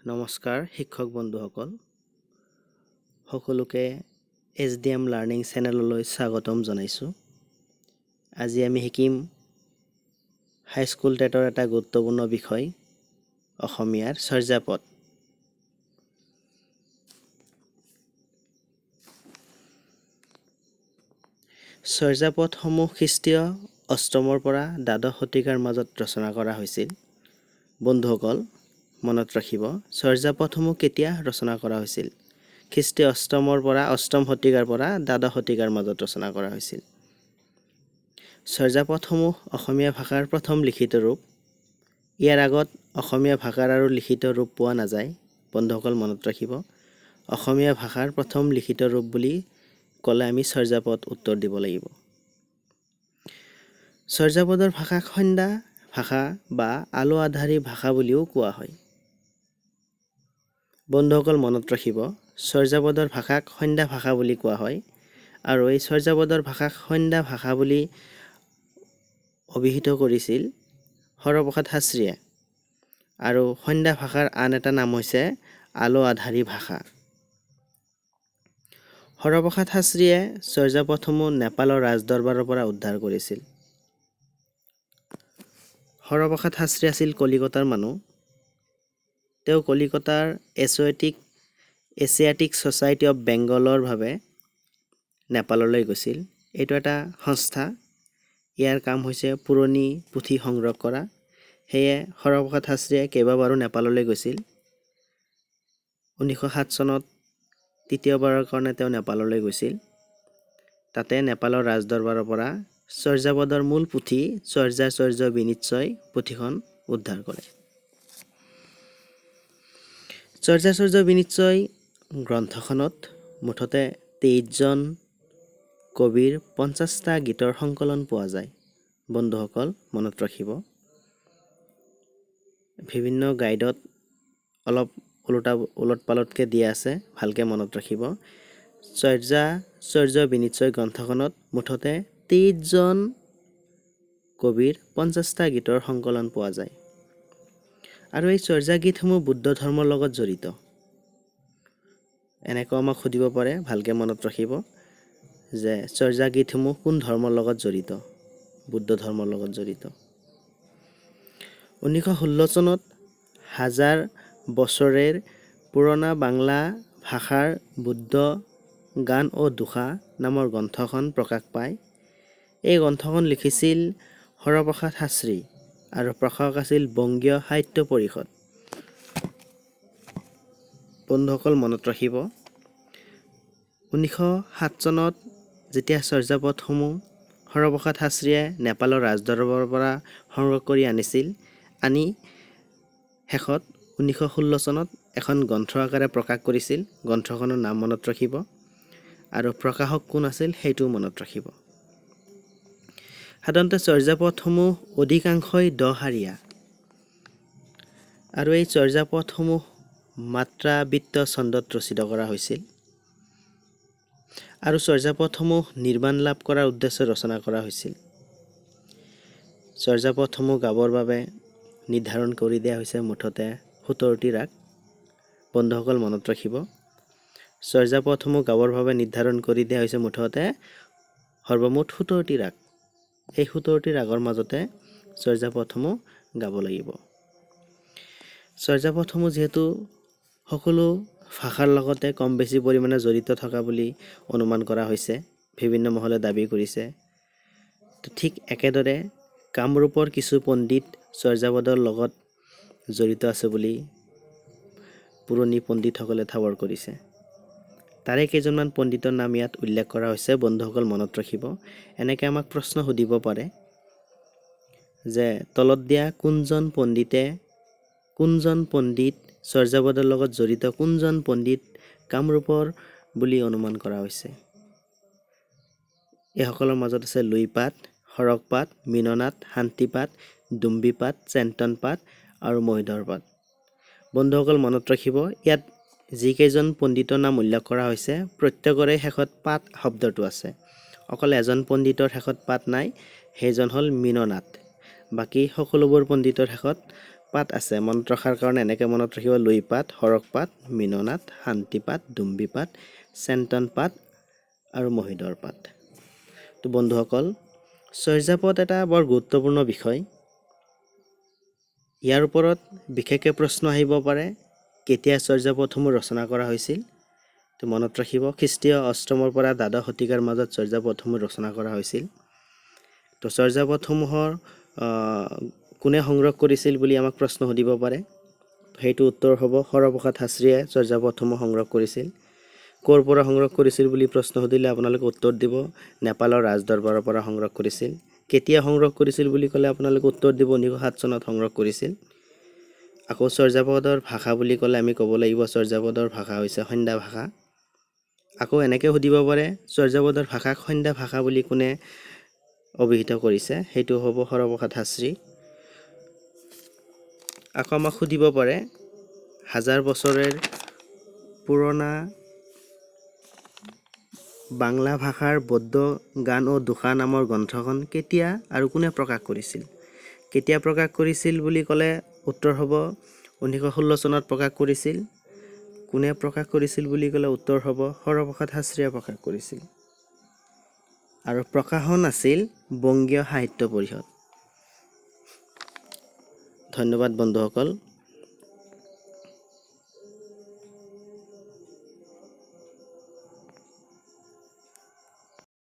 নমস্কাৰ শিক্ষক বন্ধুসকল সকলোকে SDM লাৰ্ণিং চেনেললৈ স্বাগতম জনাইছোঁ। আজি আমি শিকিম হাইস্কুল টেটৰ এটা গুৰুত্বপূৰ্ণ বিষয় অসমীয়াৰ চৰ্যাপদ। চৰ্যাপদসমূহ খ্ৰীষ্টীয় অষ্টমৰ পৰা দ্বাদশ শতিকাৰ মাজত ৰচনা কৰা হৈছিল। বন্ধুসকল মনত ৰাখিব, চৰ্যাপদসমূহ কেতিয়া ৰচনা কৰা হৈছিল? খ্ৰীষ্টীয় অষ্টমৰ পৰা অষ্টম শতিকাৰ পৰা দ্বাদশ শতিকাৰ মাজত ৰচনা কৰা হৈছিল। চৰ্যাপদসমূহ অসমীয়া ভাষাৰ প্ৰথম লিখিত ৰূপ। ইয়াৰ আগত অসমীয়া ভাষাৰ আৰু লিখিত ৰূপ পোৱা নাযায়। বন্ধুসকল মনত ৰাখিব, অসমীয়া ভাষাৰ প্ৰথম লিখিত ৰূপ বুলি ক'লে আমি চৰ্যাপদ উত্তৰ দিব লাগিব। চৰ্যাপদৰ ভাষাক সন্ধ্যা ভাষা বা আলো আধাৰী ভাষা বুলিও কোৱা হয়। বন্ধুসকল মনত ৰাখিব, চৰ্যাপদৰ ভাষাক সন্ধ্যা ভাষা বুলি কোৱা হয় আৰু এই চৰ্যাপদৰ ভাষাক সন্ধ্যা ভাষা বুলি অভিহিত কৰিছিল হৰপ্ৰসাদ শাস্ত্ৰীয়ে। আৰু সন্ধ্যা ভাষাৰ আন এটা নাম হৈছে আলো আধাৰী ভাষা। হৰপ্ৰসাদ শাস্ত্ৰীয়ে চৰ্যাপদসমূহ নেপালৰ ৰাজদৰবাৰৰ পৰা উদ্ধাৰ কৰিছিল। হৰপ্ৰসাদ শাস্ত্ৰী আছিল কলিকতাৰ মানুহ। তেওঁ কলিকতাৰ এছিয়াটিক ছ'চাইটি অৱ বেংগলৰ বাবে নেপাললৈ গৈছিল। এইটো এটা সংস্থা। ইয়াৰ কাম হৈছে পুৰণি পুথি সংগ্ৰহ কৰা। সেয়ে হৰপ্ৰসাদ শাস্ত্ৰীয়ে কেইবাবাৰো নেপাললৈ গৈছিল। 1907 চনত তৃতীয়বাৰৰ কাৰণে তেওঁ নেপাললৈ গৈছিল। তাতে নেপালৰ ৰাজদৰবাৰৰ পৰা চৰ্যাপদৰ মূল পুথি চৰ্যা বিনিশ্চয় পুথিখন উদ্ধাৰ কৰে। চৰ্যা বিনিশ্চয় গ্ৰন্থখনত মুঠতে 23জন কবিৰ 50টা গীতৰ সংকলন পোৱা যায়। বন্ধুসকল মনত ৰাখিব, বিভিন্ন গাইডত অলপ ওলট পালটকে দিয়া আছে, ভালকে মনত ৰাখিব। চৰ্যা বিনিশ্চয় গ্ৰন্থখনত মুঠতে 23জন কবিৰ 50টা গীতৰ সংকলন পোৱা যায়। আৰু এই চৰ্যা গীতসমূহ বুদ্ধ ধৰ্মৰ লগত জড়িত। এনেকৈ আমাক সুধিব পাৰে, ভালকে মনত ৰাখিব যে চৰ্যা গীতসমূহ কোন ধৰ্মৰ লগত জড়িত? বুদ্ধ ধৰ্মৰ লগত জড়িত। 1916 চনত 1000 বছৰেৰ পুৰণা বাংলা ভাষাৰ বুদ্ধ গান ও দোহা নামৰ গ্ৰন্থখন প্ৰকাশ পায়। এই গ্ৰন্থখন লিখিছিল হৰপ্ৰসাদ শাস্ত্ৰী আৰু প্ৰকাশক আছিল বংগীয় সাহিত্য পৰিষদ। বন্ধুসকল মনত ৰাখিব, 1907 চনত যেতিয়া চৰ্যাপদসমূহ হৰপ্ৰসাদ শাস্ত্ৰীয়ে নেপালৰ ৰাজদৰবাৰৰ পৰা সংগ্ৰহ কৰি আনিছিল, আনি শেষত 1916 চনত এখন গ্ৰন্থ আকাৰে প্ৰকাশ কৰিছিল। গ্ৰন্থখনৰ নাম মনত ৰাখিব আৰু প্ৰকাশক কোন আছিল সেইটোও মনত ৰাখিব। সাধাৰণতে চৰ্যাপদসমূহ অধিকাংশই 10শাৰীয়া আৰু এই চৰ্যাপদসমূহ মাত্ৰাবৃত্ত ছন্দত ৰচিত কৰা হৈছিল আৰু চৰ্যাপদসমূহ নিৰ্বাণ লাভ কৰাৰ উদ্দেশ্যে ৰচনা কৰা হৈছিল। চৰ্যাপদসমূহ গাবৰ বাবে নিৰ্ধাৰণ কৰি দিয়া হৈছে মুঠতে 17টি ৰাগ। বন্ধুসকল মনত ৰাখিব, চৰ্যাপদসমূহ গাবৰ বাবে নিৰ্ধাৰণ কৰি দিয়া হৈছে মুঠতে সৰ্বমুঠ 17টি ৰাগ। এই 17টি ৰাগৰ মাজতে চৰ্যাপদসমূহ গাব লাগিব। চৰ্যাপদসমূহ যিহেতু সকলো ভাষাৰ লগতে কম বেছি পৰিমাণে জড়িত থকা বুলি অনুমান কৰা হৈছে, বিভিন্ন মহলে দাবী কৰিছে। ঠিক একেদৰে কামৰূপৰ কিছু পণ্ডিত চৰ্যাপদৰ লগত জড়িত আছে বুলি পুৰণি পণ্ডিতসকলে ঠাৱৰ কৰিছে। তাৰে কেইজনমান পণ্ডিতৰ নাম ইয়াত উল্লেখ কৰা হৈছে। বন্ধুসকল মনত ৰাখিব, এনেকে আমাক প্ৰশ্ন সুধিব পাৰে যে তলত দিয়া কোনজন পণ্ডিত চৰ্যাপদৰ লগত জড়িত, কোনজন পণ্ডিত কামৰূপৰ বুলি অনুমান কৰা হৈছে? এইসকলৰ মাজত আছে লুইপাত, সৰগপাত, মীননাথ, শান্তিপাত, ডুম্বিপাত, চেন্তনপাত আৰু মহিধৰপাত। বন্ধুসকল মনত ৰাখিব, ইয়াত যিকেইজন পণ্ডিতৰ নাম উল্লেখ কৰা হৈছে প্ৰত্যেকৰে শেষত পাত শব্দটো আছে। অকল এজন পণ্ডিতৰ শেষত পাত নাই, সেইজন হ'ল মীননাথ। বাকী সকলোবোৰ পণ্ডিতৰ শেষত পাত আছে মনত ৰখাৰ কাৰণে এনেকৈ মনত ৰাখিব লুই পাত, সৰক পাত, মীননাথ, শান্তি পাত, ডুম্বি পাত, চেন্তন পাত আৰু মহিদৰ পাত। তো বন্ধুসকল, চৰ্যাপদ এটা বৰ গুৰুত্বপূৰ্ণ বিষয়। ইয়াৰ ওপৰত বিশেষকৈ প্ৰশ্ন আহিব পাৰে, কেতিয়া চৰ্যাপদসমূহ ৰচনা কৰা হৈছিল। তো মনত ৰাখিব, খ্ৰীষ্টীয় অষ্টমৰ পৰা দ্বাদশ শতিকাৰ মাজত চৰ্যাপদসমূহ ৰচনা কৰা হৈছিল। তো চৰ্যাপদসমূহৰ কোনে সংগ্ৰহ কৰিছিল বুলি আমাক প্ৰশ্ন সুধিব পাৰে। সেইটো উত্তৰ হ'ব হৰপ্ৰসাদ শাস্ত্ৰীয়ে চৰ্যাপদসমূহ সংগ্ৰহ কৰিছিল। ক'ৰ পৰা সংগ্ৰহ কৰিছিল বুলি প্ৰশ্ন সুধিলে আপোনালোকে উত্তৰ দিব নেপালৰ ৰাজদৰবাৰৰ পৰা সংগ্ৰহ কৰিছিল। কেতিয়া সংগ্ৰহ কৰিছিল বুলি ক'লে আপোনালোকে উত্তৰ দিব 1907 চনত সংগ্ৰহ কৰিছিল। আকৌ চৰ্যাপদৰ ভাষা বুলি ক'লে আমি ক'ব লাগিব চৰ্যাপদৰ ভাষা হৈছে সন্ধ্যা ভাষা। আকৌ এনেকৈ সুধিব পাৰে চৰ্যাপদৰ ভাষাক সন্ধ্যা ভাষা বুলি কোনে অভিহিত কৰিছে, সেইটো হ'ব হৰপ্ৰসাদ শাস্ত্ৰী। আকৌ আমাক সুধিব পাৰে 1000 বছৰৰ পুৰণা বাংলা ভাষাৰ বৌদ্ধ গান ও দোষা নামৰ গ্ৰন্থখন কেতিয়া আৰু কোনে প্ৰকাশ কৰিছিল। কেতিয়া প্ৰকাশ কৰিছিল বুলি ক'লে উত্তৰ হ'ব 1916 চনত প্ৰকাশ কৰিছিল। কোনে প্ৰকাশ কৰিছিল বুলি ক'লে উত্তৰ হ'ব হৰপ্ৰসাদ শাস্ত্ৰীয়ে প্ৰকাশ কৰিছিল। আৰু প্ৰকাশন আছিল বংগীয় সাহিত্য পৰিষদ। ধন্যবাদ বন্ধুসকল।